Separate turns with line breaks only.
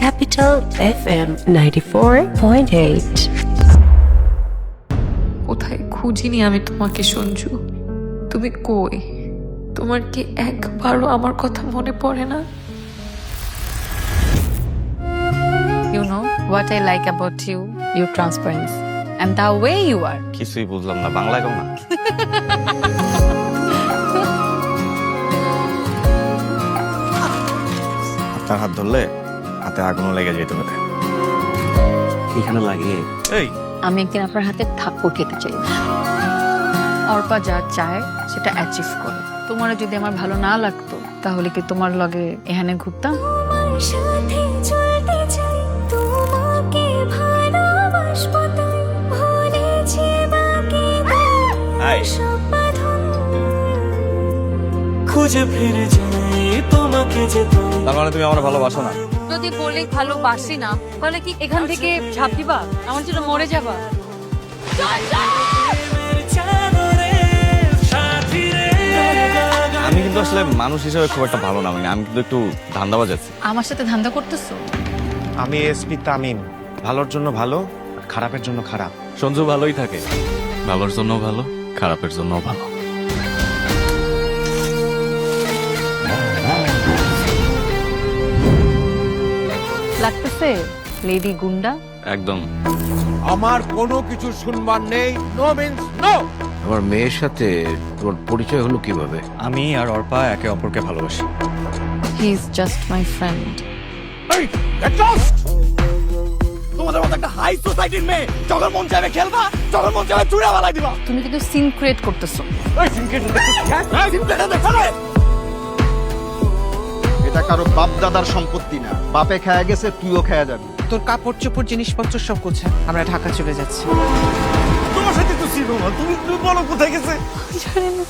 Capital FM 94.8.
কোথায় খুঁজিনি আমি তোমাকে সঞ্জু, তুমি কই? তোমার কি একবারও আমার কথা মনে পড়ে না?
You know what I like about you? Your transparency and the way you are.
কিছুই বুঝলাম না, বাংলায় কম না। আপনার হাত ধরলে হাতে আগুনও লেগে যেতে পারে। এখানে লাগিয়ে এই
আমি একদিন আপনার হাতে থাপ্পড় খেতে চাই। অর্পা যা চায় সেটা অ্যাচিভ করে। তোমার যদি আমার ভালো না লাগতো তাহলে কি তোমার লগে এখানে ঘুরতাম?
সাথে চলতে চাই, তোমাকে ভালোবাসবো তাই, ভুলেছি বাকি সব বাঁধন। খুঁজে ফিরে যাই তোমাকে যে
তার মানে তুমি আমার ভালোবাসো না?
যদি বলি ভালোবাসি না তাহলে কি এখান থেকে ঝাঁপ দিবা? আমার জন্য মরে যাবা?
আমি কিন্তু আসলে মানুষ হিসেবে খুব একটা ভালো না, মানে আমি কিন্তু একটু ধান্দাবাজ আছি।
আমার সাথে ধান্দা করতেছো?
আমি এসপি তামিম, ভালোর জন্য ভালো, খারাপের জন্য খারাপ।
সঞ্জু ভালোই থাকে, ভালোর জন্য ভালো, খারাপের জন্য ভালো।
লাগতেছে লেডি গুন্ডা?
একদম।
আমার কোনো কিছু শুনবার নেই। No means no.
আমার মেয়ের সাথে তোর পরিচয় হলো কিভাবে?
আমি আর অর্পা একে অপরকে ভালোবাসি।
He is just my friend.
এই গেট লস্ট। তোমাদের মতো একটা হাই সোসাইটির মেয়ে যখন মন চাইবে খেলবা, যখন মন চাইবে চুড়া বালাই দিবা।
তুমি কিন্তু সিন ক্রিয়েট করতেছো।
এই সিনকেট দেখো না।
এটা কারো বাপ দাদার সম্পত্তি না, বাপে খায়া গেছে তুইও খায়া যাবি।
তোর কাপড় চোপড় জিনিসপত্র সব গোছা, আমরা ঢাকা চলে যাচ্ছি।
তোমার সাথে তো ছিল না, তুমি বলো কোথায় গেছে?
জানি না।